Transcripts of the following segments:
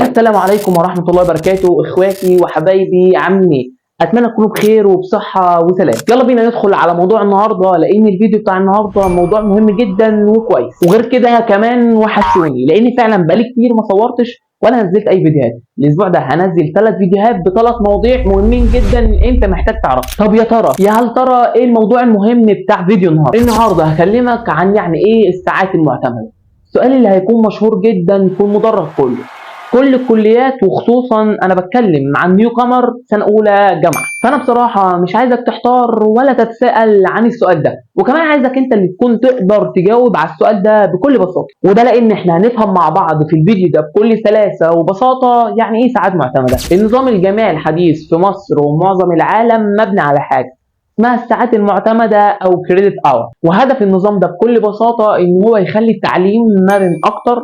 السلام عليكم ورحمة الله وبركاته، اخواتي وحبايبي عاملين ايه؟ اتمنى تكونوا بخير وبصحة وسلام. يلا بينا ندخل على موضوع النهارده، لان الفيديو بتاع النهارده موضوع مهم جدا وكويس، وغير كده كمان وحشوني لان فعلا بقالي كتير ما صورتش ولا نزلت اي فيديوهات. الاسبوع ده هنزل 3 فيديوهات ب3 مواضيع مهمين جدا انت محتاج تعرفها. طب يا هل ترى ايه الموضوع المهم بتاع فيديو النهارده هكلمك عن يعني ايه الساعات المعتمدة. السؤال اللي هيكون مشهور جدا في المدرج كل الكليات، وخصوصا انا بتكلم عن نيو كامر سنه اولى جامعه. فانا بصراحه مش عايزك تحتار ولا تتساءل عن السؤال ده، وكمان عايزك انت اللي تكون تقدر تجاوب على السؤال ده بكل بساطه. وده لان احنا هنفهم مع بعض في الفيديو ده بكل سلاسه وبساطه يعني ايه ساعات معتمده. النظام الجامعي الحديث في مصر ومعظم العالم مبني على حاجه اسمها الساعات المعتمده او كريدت اور، وهدف النظام ده بكل بساطه ان هو يخلي التعليم مرن اكتر،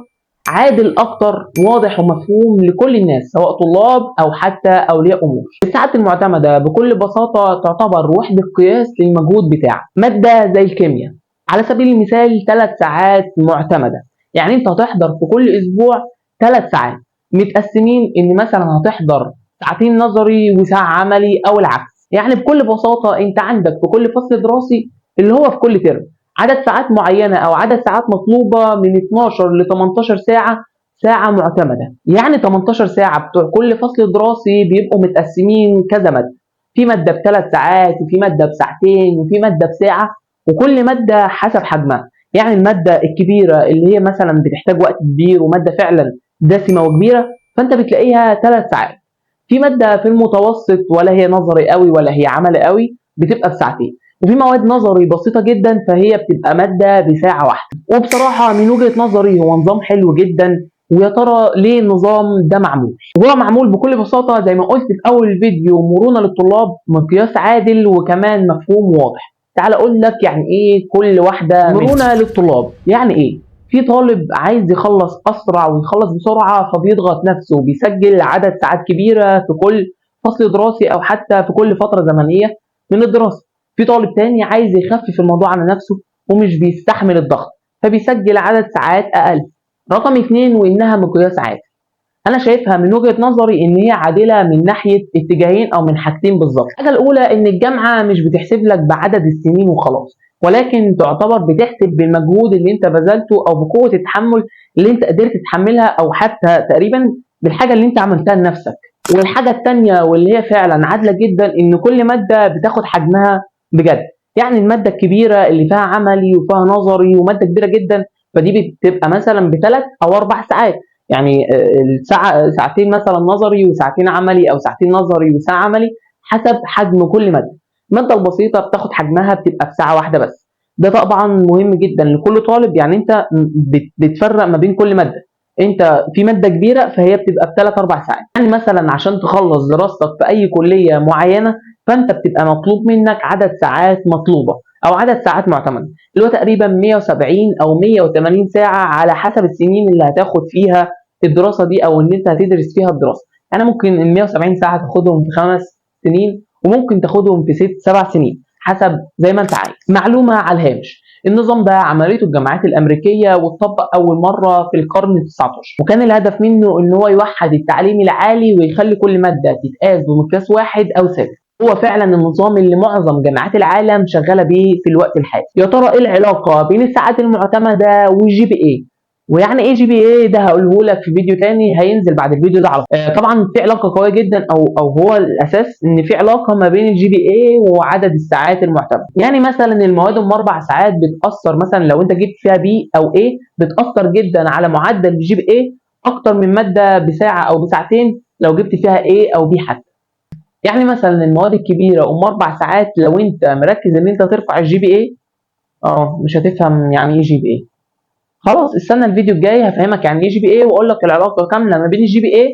عادل اكتر، واضح ومفهوم لكل الناس سواء طلاب او حتى اولياء امور. الساعات المعتمده بكل بساطه تعتبر وحده قياس للمجهود بتاعك. ماده زي الكيمياء على سبيل المثال 3 ساعات معتمده، يعني انت هتحضر في كل اسبوع 3 ساعات متقسمين، ان مثلا هتحضر ساعتين نظري وساعه عملي او العكس. يعني بكل بساطه انت عندك في كل فصل دراسي اللي هو في كل ترم عدد ساعات معينة أو عدد ساعات مطلوبة من 12 ل 18 ساعة معتمدة. يعني 18 ساعة بتوع كل فصل دراسي بيبقوا متقسمين كذا مادة، في مادة ب3 ساعات وفي مادة بساعتين وفي مادة بساعة، وكل مادة حسب حجمها. يعني المادة الكبيرة اللي هي مثلا بتحتاج وقت كبير ومادة فعلا دسمة وكبيرة فأنت بتلاقيها 3 ساعات. في مادة في المتوسط ولا هي نظري قوي ولا هي عملي قوي بتبقى بساعتين، وفي مواد نظري بسيطة جدا فهي بتبقى مادة بساعة واحدة. وبصراحة من وجهة نظري هو نظام حلو جدا، ويا ترى ليه النظام ده معمول؟ هو معمول بكل بساطة زي ما قلت في أول الفيديو مرونة للطلاب، مقياس عادل، وكمان مفهوم واضح. تعال أقول لك يعني إيه كل واحدة مرونة للطلاب. يعني إيه؟ في طالب عايز يخلص أسرع ويخلص بسرعة فبيضغط نفسه وبيسجل عدد ساعات كبيرة في كل فصل دراسي أو حتى في كل فترة زمنية من الدراسة. في طالب تاني عايز يخفف الموضوع على نفسه ومش بيستحمل الضغط فبيسجل عدد ساعات اقل. رقم 2 وانها مقياس عادل. انا شايفها من وجهة نظري ان هي عادلة من ناحية اتجاهين او من حاجتين بالظبط. الحاجة الاولى ان الجامعة مش بتحسب لك بعدد السنين وخلاص، ولكن تعتبر بتحسب بالمجهود اللي انت بذلته او بقوة التحمل اللي انت قدرت تتحملها، او حتى تقريبا بالحاجة اللي انت عملتها لنفسك. والحاجة التانية واللي هي فعلا عادلة جدا ان كل مادة بتاخد حجمها بجد. يعني المادة الكبيرة اللي فيها عملي وفيها نظري ومادة كبيرة جدا فدي بتبقى مثلا ب3 أو 4 ساعات، يعني الساعة ساعتين مثلا نظري وساعتين عملي، أو ساعتين نظري وساعة عملي حسب حجم كل مادة. المادة البسيطة بتاخد حجمها بتبقى بساعة واحدة بس. ده طبعا مهم جدا لكل طالب، يعني انت بتفرق ما بين كل مادة. انت في مادة كبيرة فهي بتبقى ب3 4 ساعات. يعني مثلا عشان تخلص دراستك في أي كلية معينة فانت بتبقى مطلوب منك عدد ساعات مطلوبه او عدد ساعات معتمده اللي هو تقريبا 170 او 180 ساعه على حسب السنين اللي هتاخد فيها الدراسه دي او اللي انت هتدرس فيها الدراسه. يعني ممكن ال 170 ساعه تاخدهم في 5 سنين وممكن تاخدهم في 6 7 سنين حسب زي ما انت عايز. معلومه على الهامش، النظام ده عملته الجامعات الامريكيه واتطبق اول مره في القرن ال19، وكان الهدف منه ان هو يوحد التعليم العالي ويخلي كل ماده تتقاس بمقياس واحد او ثابت. هو فعلا النظام اللي معظم جامعات العالم شغاله بيه في الوقت الحالي. يا ترى ايه العلاقه بين الساعات المعتمده والجي بي اي؟ ويعني ايه جي بي اي ده هقوله لك في فيديو تاني هينزل بعد الفيديو ده على طول. طبعا في علاقه قويه جدا او هو الاساس ان في علاقه ما بين الجي بي اي وعدد الساعات المعتمده. يعني مثلا المواد ام 4 ساعات بتاثر، مثلا لو انت جبت فيها بي او اي بتاثر جدا على معدل الجي بي اي اكتر من ماده بساعه او بساعتين لو جبت فيها اي او بي حتى. يعني مثلا المواد الكبيره ام 4 ساعات لو انت مركز ان انت ترفع الجي بي اي مش هتفهم يعني ايه جي بي اي. خلاص استنى الفيديو الجاي هفهمك يعني ايه جي بي اي واقول لك العلاقه كامله ما بين الجي بي اي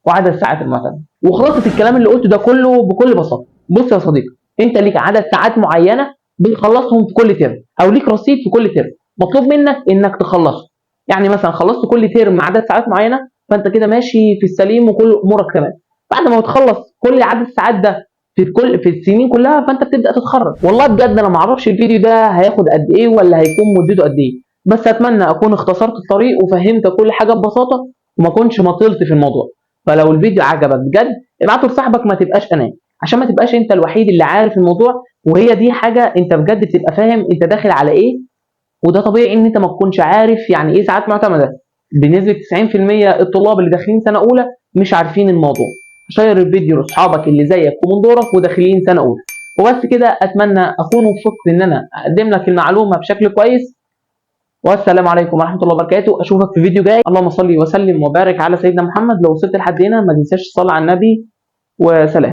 وعدد الساعات المعتمده. وخلاصه الكلام اللي قلته ده كله بكل بساطه، بص يا صديقي، انت ليك عدد ساعات معينه بتخلصهم في كل ترم او ليك رصيد في كل ترم مطلوب منك انك تخلصه. يعني مثلا خلصت كل ترم عدد ساعات معينه فانت كده ماشي في السليم وكل امورك تمام. بعد ما بتخلص كل عدد الساعات ده في السنين كلها فانت بتبدا تتخرج. والله بجد انا ما اعرفش الفيديو ده هياخد قد ايه ولا هيكون مدته قد ايه، بس اتمنى اكون اختصرت الطريق وفهمت كل حاجه ببساطه، وما كنتش مطلت في الموضوع. فلو الفيديو عجبك بجد ابعته لصاحبك، ما تبقاش اناني، عشان ما تبقاش انت الوحيد اللي عارف الموضوع، وهي دي حاجه انت بجد بتبقى فاهم انت داخل على ايه. وده طبيعي ان انت ما تكونش عارف يعني ايه ساعات معتمده. بنسبه 90% الطلاب اللي داخلين سنه اولى مش عارفين الموضوع. شير الفيديو لاصحابك اللي زيك ومن دورك وداخلين سنه اولى. وبس كده، اتمنى اكون وفقت ان انا اقدم لك المعلومه بشكل كويس. والسلام عليكم ورحمه الله وبركاته. اشوفك في فيديو جاي. اللهم صل وسلم وبارك على سيدنا محمد. لو وصلت لحد هنا ما تنساش تصلي على النبي، وسلام.